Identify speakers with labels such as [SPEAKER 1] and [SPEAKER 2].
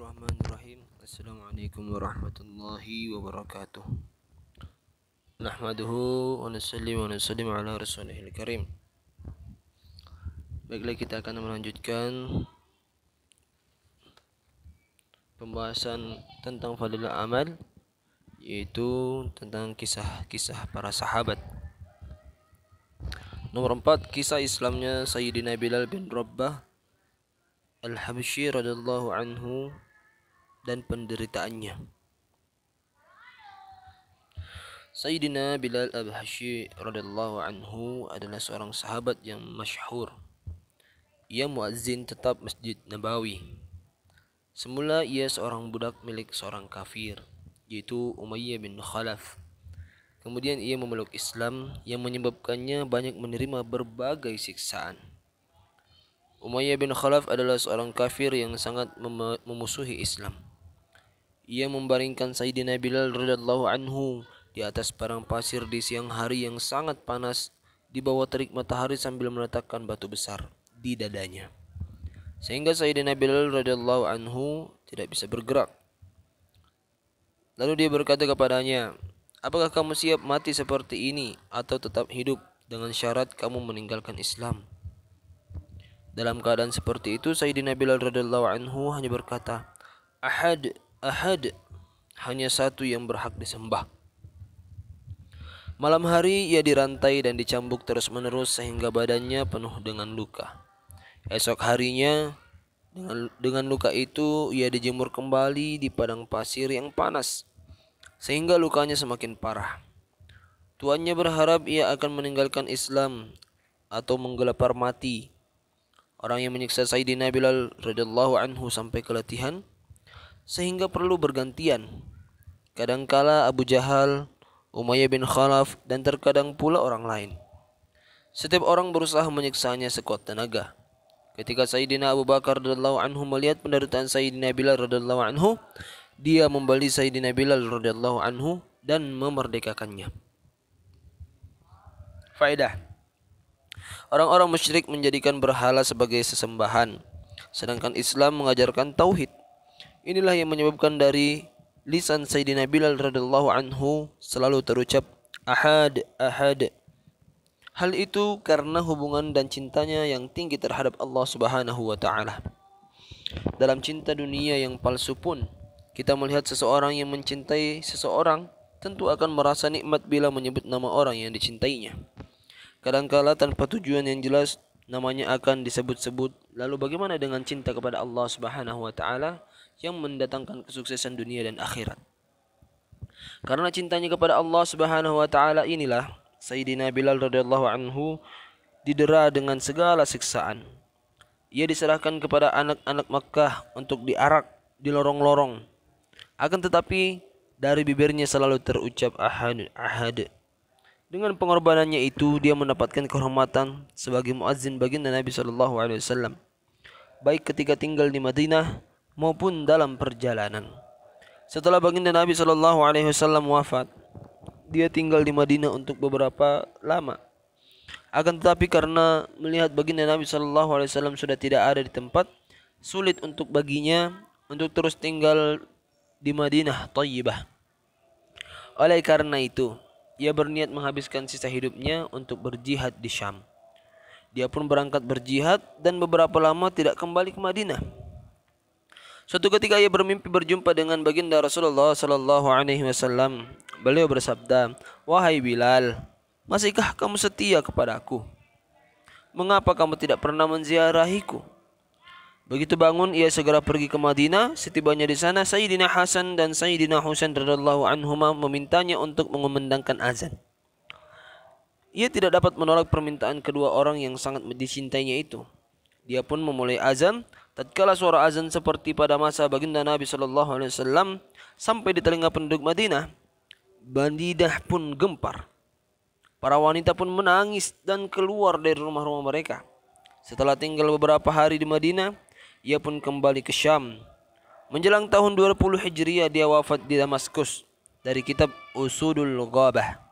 [SPEAKER 1] Bismillahirrahmanirrahim. Assalamualaikum warahmatullahi wabarakatuh. Nahmaduhu wa nusallim ala rasulihil karim. Baiklah, kita akan melanjutkan pembahasan tentang fadilah amal, yaitu tentang kisah-kisah para sahabat. Nomor 4, kisah Islamnya Sayyidina Bilal bin Rabah Al-Habsyi radhiyallahu anhu dan penderitaannya. Sayyidina Bilal Al-Habsyi radhiyallahu anhu adalah seorang sahabat yang masyhur. Ia muazzin tetap Masjid Nabawi. Semula ia seorang budak milik seorang kafir, yaitu Umayyah bin Khalaf. Kemudian ia memeluk Islam yang menyebabkannya banyak menerima berbagai siksaan. Umayyah bin Khalaf adalah seorang kafir yang sangat memusuhi Islam. Ia membaringkan Sayyidina Bilal radhiyallahu anhu di atas padang pasir di siang hari yang sangat panas di bawah terik matahari sambil meletakkan batu besar di dadanya, sehingga Sayyidina Bilal radhiyallahu anhu tidak bisa bergerak. Lalu dia berkata kepadanya, "Apakah kamu siap mati seperti ini atau tetap hidup dengan syarat kamu meninggalkan Islam?" Dalam keadaan seperti itu, Sayyidina Bilal radhiyallahu anhu hanya berkata, "Ahad, ahad, hanya satu yang berhak disembah." Malam hari ia dirantai dan dicambuk terus-menerus sehingga badannya penuh dengan luka. Esok harinya dengan luka itu ia dijemur kembali di padang pasir yang panas sehingga lukanya semakin parah. Tuannya berharap ia akan meninggalkan Islam atau menggelepar mati. Orang yang menyiksa Sayyidina Bilal radhiyallahu anhu sampai keletihan sehingga perlu bergantian. Kadangkala Abu Jahal, Umayyah bin Khalaf, dan terkadang pula orang lain. Setiap orang berusaha menyiksanya sekuat tenaga. Ketika Sayyidina Abu Bakar radhiyallahu anhu melihat penderitaan Sayyidina Bilal radhiyallahu anhu, dia membeli Sayyidina Bilal radhiyallahu anhu dan memerdekakannya. Faedah: orang-orang musyrik menjadikan berhala sebagai sesembahan, sedangkan Islam mengajarkan tauhid. Inilah yang menyebabkan dari lisan Sayyidina Bilal radhiyallahu anhu selalu terucap ahad, ahad. Hal itu karena hubungan dan cintanya yang tinggi terhadap Allah Subhanahu wa taala. Dalam cinta dunia yang palsu pun, kita melihat seseorang yang mencintai seseorang tentu akan merasa nikmat bila menyebut nama orang yang dicintainya. Kadangkala tanpa tujuan yang jelas namanya akan disebut-sebut. Lalu bagaimana dengan cinta kepada Allah Subhanahu wa taala yang mendatangkan kesuksesan dunia dan akhirat? Karena cintanya kepada Allah Subhanahu wa taala inilah Sayyidina Bilal radhiyallahu anhu didera dengan segala siksaan. Ia diserahkan kepada anak-anak Makkah untuk diarak di lorong-lorong. Akan tetapi dari bibirnya selalu terucap ahad, ahad. Dengan pengorbanannya itu dia mendapatkan kehormatan sebagai muazzin baginda Nabi sallallahu alaihi wasallam, baik ketika tinggal di Madinah maupun dalam perjalanan. Setelah baginda Nabi sallallahu alaihi wasallam wafat, dia tinggal di Madinah untuk beberapa lama. Akan tetapi karena melihat baginda Nabi sallallahu alaihi wasallam sudah tidak ada di tempat, sulit untuk baginya untuk terus tinggal di Madinah Thayyibah. Oleh karena itu, ia berniat menghabiskan sisa hidupnya untuk berjihad di Syam. Dia pun berangkat berjihad dan beberapa lama tidak kembali ke Madinah. Suatu ketika ia bermimpi berjumpa dengan baginda Rasulullah sallallahu alaihi wasallam. Beliau bersabda, "Wahai Bilal, masihkah kamu setia kepadaku? Mengapa kamu tidak pernah menziarahiku?" Begitu bangun, ia segera pergi ke Madinah. Setibanya di sana, Sayyidina Hasan dan Sayyidina Husain radhiyallahu anhuma memintanya untuk mengumandangkan azan. Ia tidak dapat menolak permintaan kedua orang yang sangat dicintainya itu. Dia pun memulai azan. Tatkala suara azan seperti pada masa baginda Nabi sallallahu alaihi wasallam sampai di telinga penduduk Madinah, Madinah pun gempar. Para wanita pun menangis dan keluar dari rumah-rumah mereka. Setelah tinggal beberapa hari di Madinah, ia pun kembali ke Syam. Menjelang tahun 20 Hijriah dia wafat di Damaskus. Dari kitab Usudul Ghabah.